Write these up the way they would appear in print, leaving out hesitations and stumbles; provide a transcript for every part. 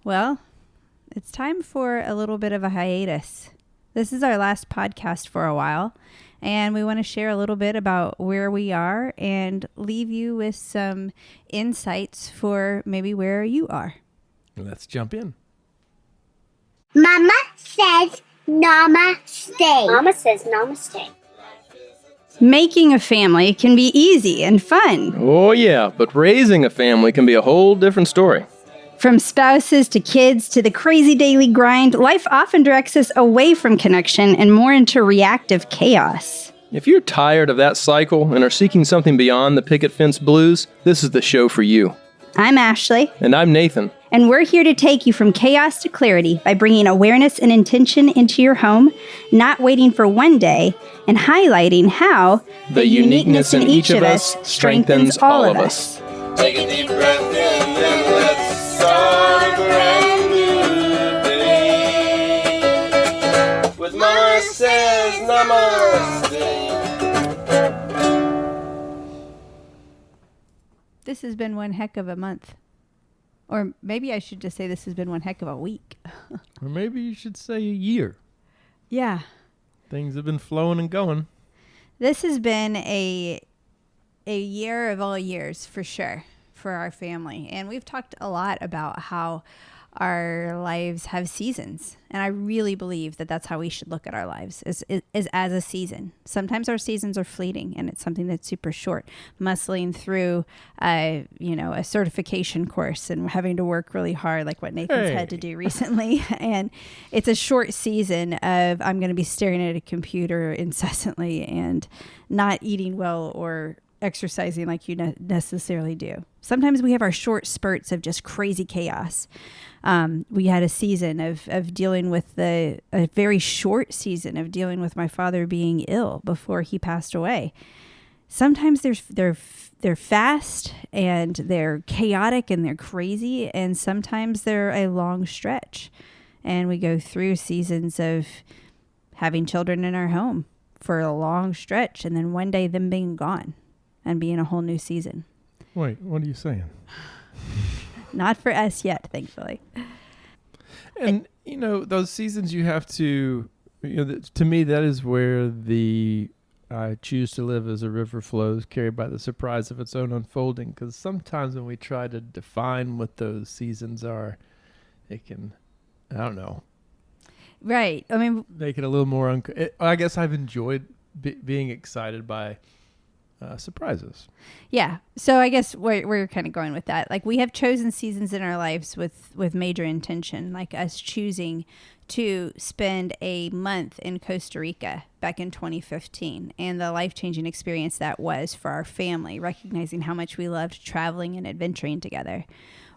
Well, it's time for a little bit of a hiatus. This is our last podcast for a while, and we want to share a little bit about where we are and leave you with some insights for maybe where you are. Let's jump in. Mama says namaste. Mama says namaste. Making a family can be easy and fun. Oh yeah, but raising a family can be a whole different story. From spouses to kids to the crazy daily grind, life often directs us away from connection and more into reactive chaos. If you're tired of that cycle and are seeking something beyond the picket fence blues, this is the show for you. I'm Ashley. And I'm Nathan. And we're here to take you from chaos to clarity by bringing awareness and intention into your home, not waiting for one day, and highlighting how the uniqueness in each of us strengthens all of us. Take a deep breath in and let's start a brand new day. With Mama says namaste. This has been one heck of a month. Or maybe I should just say this has been one heck of a week. Or maybe you should say a year. Yeah. Things have been flowing and going. This has been a year of all years, for sure, for our family. And we've talked a lot about how our lives have seasons. And I really believe that that's how we should look at our lives, is as a season. Sometimes our seasons are fleeting, and it's something that's super short. Muscling through, a certification course and having to work really hard, like what Nathan's had to do recently. And it's a short season of I'm going to be staring at a computer incessantly and not eating well or exercising like you necessarily do. Sometimes we have our short spurts of just crazy chaos. We had a season of dealing with a very short season of dealing with my father being ill before he passed away. Sometimes they're fast and they're chaotic and they're crazy, and sometimes they're a long stretch. And we go through seasons of having children in our home for a long stretch, and then one day them being gone and being a whole new season. Wait, what are you saying? Not for us yet, thankfully. And, those seasons you have to, to me, that is where the I choose to live as a river flows, carried by the surprise of its own unfolding. Because sometimes when we try to define what those seasons are, it can, I don't know. Right. I mean, make it a little more, I guess I've enjoyed being excited by surprises. Yeah. So I guess we're kind of going with that. Like, we have chosen seasons in our lives with major intention, like us choosing to spend a month in Costa Rica back in 2015 and the life-changing experience that was for our family, recognizing how much we loved traveling and adventuring together,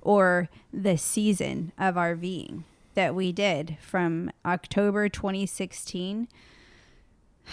or the season of RVing that we did from October 2016. I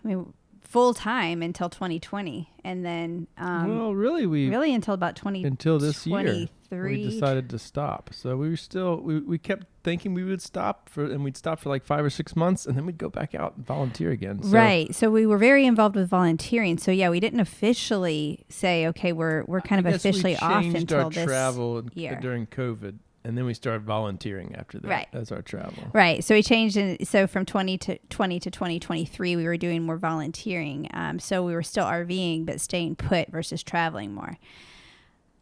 mean, full time until 2020, and then really until about until this year we decided to stop. So we kept thinking we would stop and we'd stop for like 5 or 6 months, and then we'd go back out and volunteer again. So. Right. So we were very involved with volunteering. So yeah, we didn't officially say, okay, we're kind of officially off until this travel year during COVID. And then we started volunteering after that as our travel. Right. So we changed. So from 2020 to 2023, we were doing more volunteering. So we were still RVing, but staying put versus traveling more.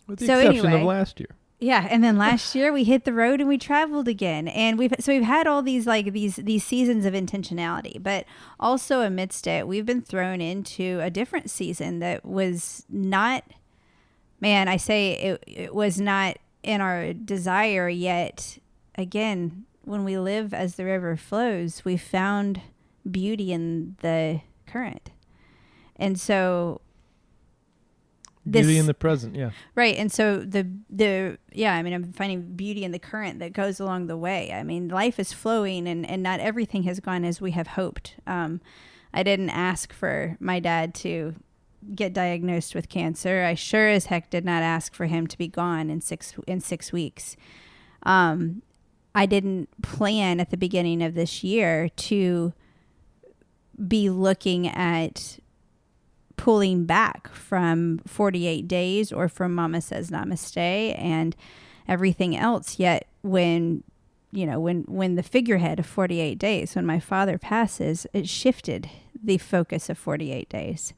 With the exception of last year. Yeah. And then last year we hit the road and we traveled again. And we've had all these these seasons of intentionality, but also amidst it, we've been thrown into a different season that was not, it was not in our desire, yet again, when we live as the river flows, we found beauty in the current. And so beauty in the present, yeah. Right. And so I'm finding beauty in the current that goes along the way. I mean, life is flowing and not everything has gone as we have hoped. I didn't ask for my dad to get diagnosed with cancer. I sure as heck did not ask for him to be gone in 6 weeks. I didn't plan at the beginning of this year to be looking at pulling back from 48 days or from Mama Says Namaste and everything else. Yet when the figurehead of 48 days, when my father passes, it shifted the focus of 48 days.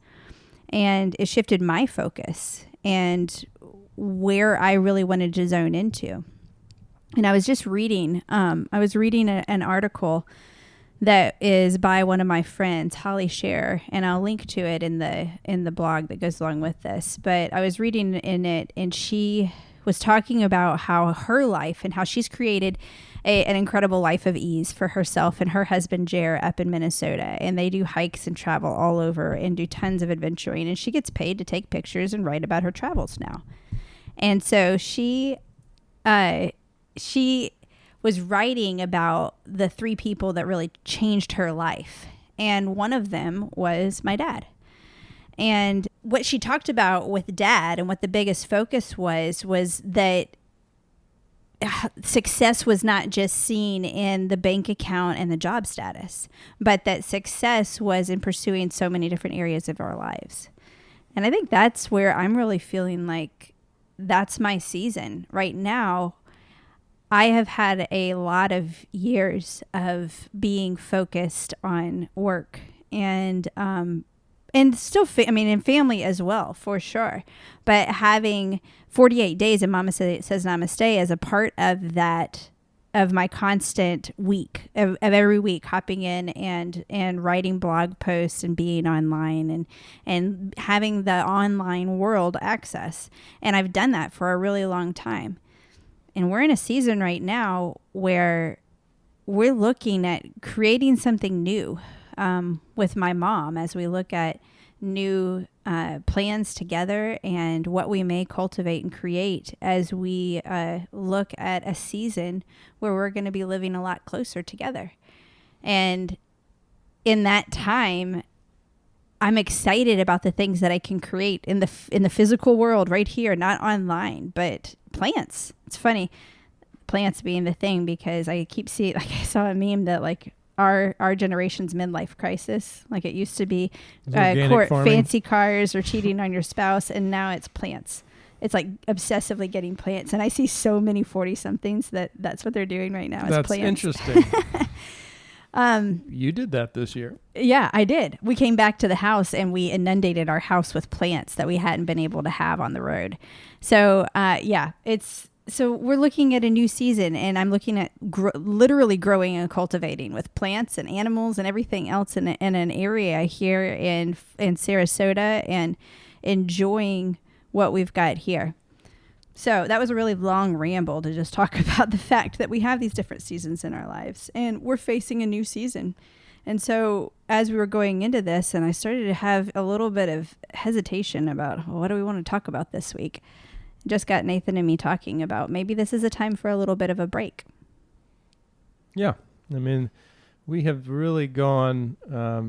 And it shifted my focus and where I really wanted to zone into. And I was just reading, an article that is by one of my friends, Holly Scher, and I'll link to it in the blog that goes along with this. But I was reading in it, and she was talking about how her life and how she's created an incredible life of ease for herself and her husband, Jer, up in Minnesota. And they do hikes and travel all over and do tons of adventuring. And she gets paid to take pictures and write about her travels now. And so she was writing about the 3 people that really changed her life. And one of them was my dad. And what she talked about with Dad and what the biggest focus was that success was not just seen in the bank account and the job status, but that success was in pursuing so many different areas of our lives. And I think that's where I'm really feeling like that's my season right now. I have had a lot of years of being focused on work and still, in family as well, for sure. But having 48 days, and Mama says Namaste, as a part of that, of my constant week, of every week, hopping in and writing blog posts and being online and having the online world access. And I've done that for a really long time. And we're in a season right now where we're looking at creating something new with my mom as we look at new plans together and what we may cultivate and create as we look at a season where we're going to be living a lot closer together. And in that time, I'm excited about the things that I can create in the physical world right here, not online, but plants. It's funny, plants being the thing, because I keep seeing, like I saw a meme that like our generation's midlife crisis, like it used to be fancy cars or cheating on your spouse, and now it's plants. It's like obsessively getting plants, and I see so many 40-somethings that's what they're doing right now. That's plants. Interesting. You did that this year. Yeah, I did. We came back to the house and we inundated our house with plants that we hadn't been able to have on the road. So, so we're looking at a new season, and I'm looking at literally growing and cultivating with plants and animals and everything else in an area here in Sarasota, and enjoying what we've got here. So that was a really long ramble to just talk about the fact that we have these different seasons in our lives, and we're facing a new season. And so as we were going into this, and I started to have a little bit of hesitation about, well, what do we want to talk about this week? Just got Nathan and me talking about maybe this is a time for a little bit of a break. Yeah. I mean, we have really gone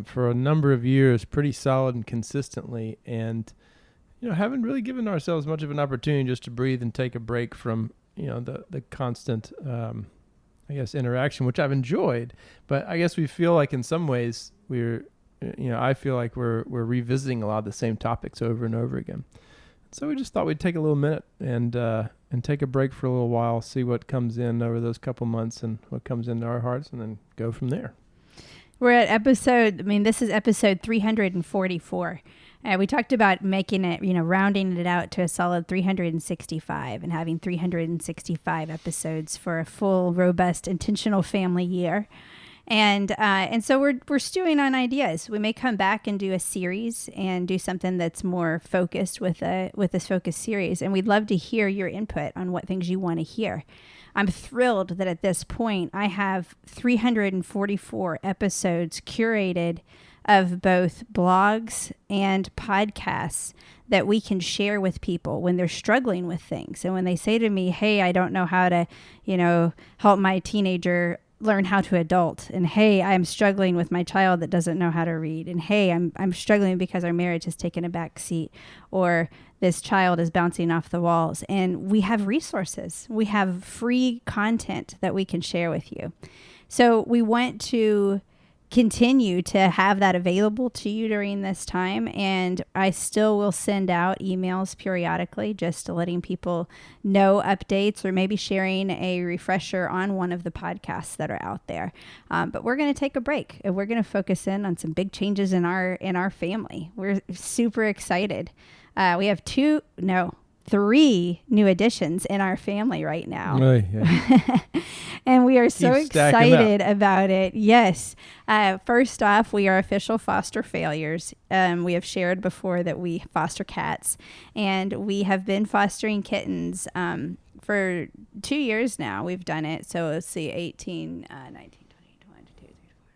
for a number of years pretty solid and consistently, and haven't really given ourselves much of an opportunity just to breathe and take a break from, the constant, interaction, which I've enjoyed. But I guess we feel like in some ways I feel like we're revisiting a lot of the same topics over and over again. So we just thought we'd take a little minute and take a break for a little while, see what comes in over those couple months and what comes into our hearts, and then go from there. We're at this is episode 344. We talked about making it, rounding it out to a solid 365 and having 365 episodes for a full, robust, intentional family year. And so we're stewing on ideas. We may come back and do a series and do something that's more focused with this focus series. And we'd love to hear your input on what things you want to hear. I'm thrilled that at this point I have 344 episodes curated of both blogs and podcasts that we can share with people when they're struggling with things. And when they say to me, hey, I don't know how to, help my teenager learn how to adult. And hey, I'm struggling with my child that doesn't know how to read. And hey, I'm struggling because our marriage has taken a back seat, or this child is bouncing off the walls. And we have resources. We have free content that we can share with you. So we want to continue to have that available to you during this time. And I still will send out emails periodically, just letting people know updates or maybe sharing a refresher on one of the podcasts that are out there. But we're going to take a break and we're going to focus in on some big changes in our family. We're super excited. We have 3 new additions in our family right now. Oh, yeah. And we are so Keep stacking excited about it. Yes. First off, we are official foster failures. We have shared before that we foster cats, and we have been fostering kittens for 2 years now. We've done it. So let's see, 18, 19, 20, 21, 22, 23, 24,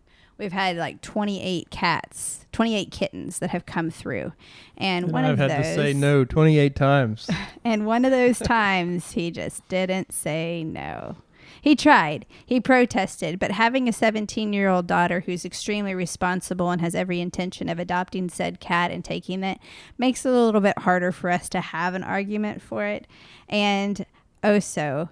25. We've had like 28 kittens that have come through. And one of those... I've had to say no 28 times. And one of those times, he just didn't say no. He tried. He protested. But having a 17-year-old daughter who's extremely responsible and has every intention of adopting said cat and taking it makes it a little bit harder for us to have an argument for it. And Oso,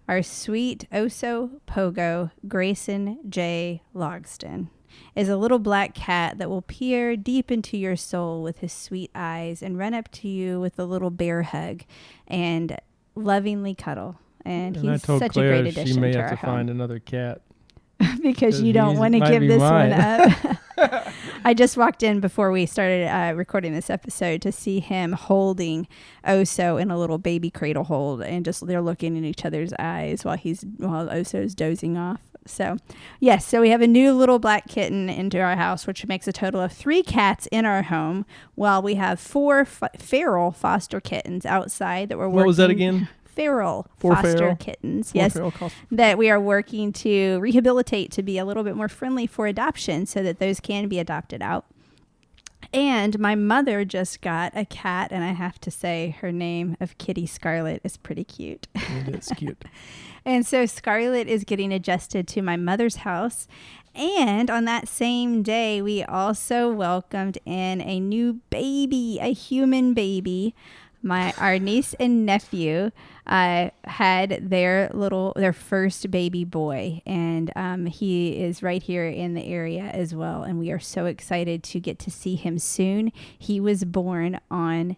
our sweet Oso Pogo, Grayson J. Logston, is a little black cat that will peer deep into your soul with his sweet eyes and run up to you with a little bear hug and lovingly cuddle. And he's such a great addition she may to have our to home. Find another cat. Because you don't want to give this one up. I just walked in before we started recording this episode to see him holding Oso in a little baby cradle hold, and just they're looking in each other's eyes while Oso's dozing off. So, yes, so we have a new little black kitten into our house, which makes a total of 3 cats in our home, while we have 4 feral foster kittens outside that we're working. What was that again? Feral 4 foster feral? kittens. 4 yes, feral that we are working to rehabilitate to be a little bit more friendly for adoption so that those can be adopted out. And my mother just got a cat, and I have to say her name of Kitty Scarlet is pretty cute. It is cute. And so Scarlet is getting adjusted to my mother's house. And on that same day, we also welcomed in a new baby, a human baby. Our niece and nephew had their first baby boy, and he is right here in the area as well. And we are so excited to get to see him soon. He was born on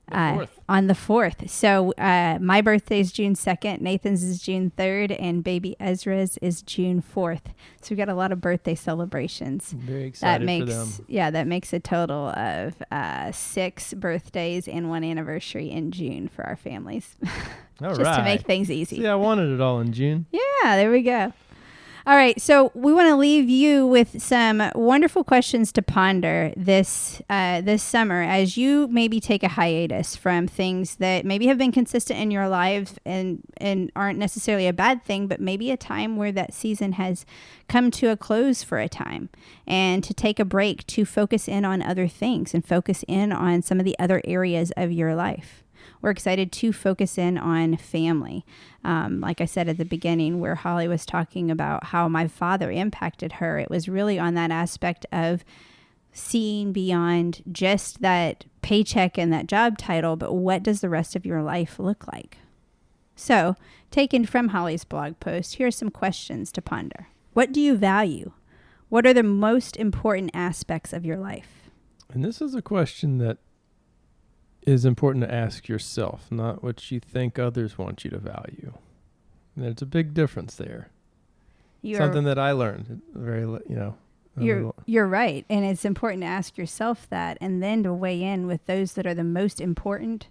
the 4th. So my birthday is June 2nd, Nathan's is June 3rd, and baby Ezra's is June 4th. So we've got a lot of birthday celebrations. I'm very excited for them. Yeah, that makes a total of 6 birthdays and 1 anniversary in June for our families. Just to make things easy. See, I wanted it all in June. Yeah, there we go. All right, so we want to leave you with some wonderful questions to ponder this summer as you maybe take a hiatus from things that maybe have been consistent in your life and aren't necessarily a bad thing, but maybe a time where that season has come to a close for a time, and to take a break to focus in on other things and focus in on some of the other areas of your life. We're excited to focus in on family. Like I said at the beginning, where Holly was talking about how my father impacted her, it was really on that aspect of seeing beyond just that paycheck and that job title, but what does the rest of your life look like? So, taken from Holly's blog post, here are some questions to ponder. What do you value? What are the most important aspects of your life? And this is a question that is important to ask yourself, not what you think others want you to value. There's a big difference there. Something that I learned You're right, and it's important to ask yourself that, and then to weigh in with those that are the most important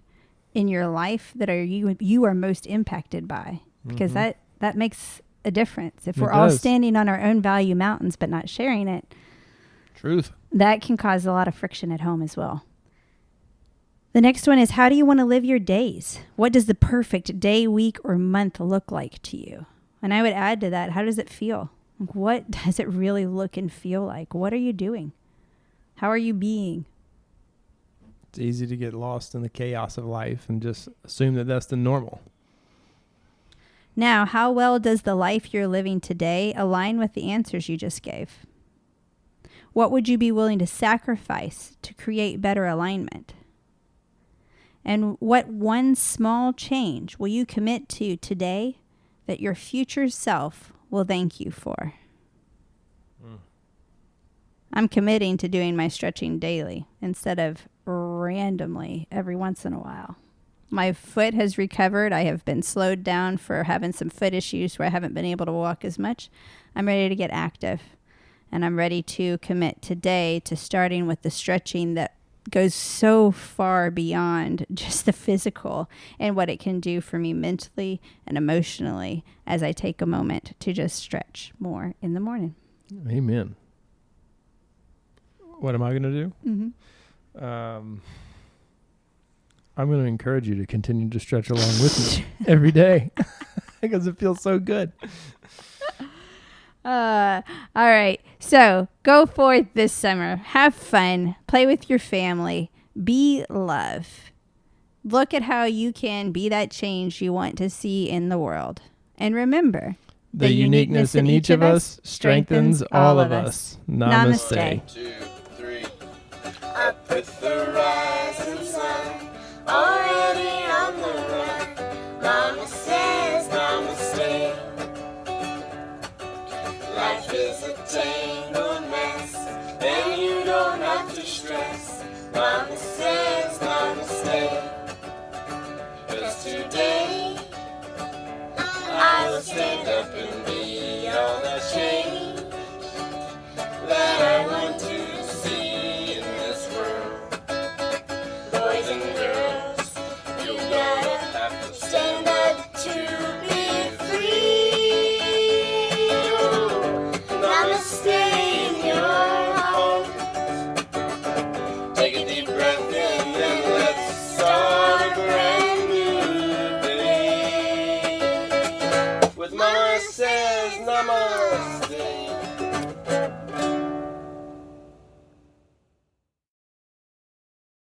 in your life, that are you are most impacted by, because that makes a difference. If we're all standing on our own value mountains but not sharing it, truth, that can cause a lot of friction at home as well. The next one is, how do you want to live your days? What does the perfect day, week, or month look like to you? And I would add to that, how does it feel? What does it really look and feel like? What are you doing? How are you being? It's easy to get lost in the chaos of life and just assume that that's the normal. Now, how well does the life you're living today align with the answers you just gave? What would you be willing to sacrifice to create better alignment? And what one small change will you commit to today that your future self will thank you for? I'm committing to doing my stretching daily instead of randomly every once in a while. My foot has recovered. I have been slowed down for having some foot issues where I haven't been able to walk as much. I'm ready to get active, and I'm ready to commit today to starting with the stretching that goes so far beyond just the physical and what it can do for me mentally and emotionally as I take a moment to just stretch more in the morning. Amen. What am I going to do? Mm-hmm. I'm going to encourage you to continue to stretch along with me every day because it feels so good. All right. So go forth this summer. Have fun. Play with your family. Be love. Look at how you can be that change you want to see in the world. And remember, the uniqueness in each of us strengthens all of us. Namaste. 2, 3. Up with the rising sun, already on the run. Mama says namaste. Life is a tangled mess, and you don't have to stress. Mama says namaste. 'Cause today I will stand up and be all the change that I want to see in this world. Boys and girls, you gotta have to stand up to be free. Namaste in your heart. Take a deep breath in and let's start a brand new day. With Mama says namaste.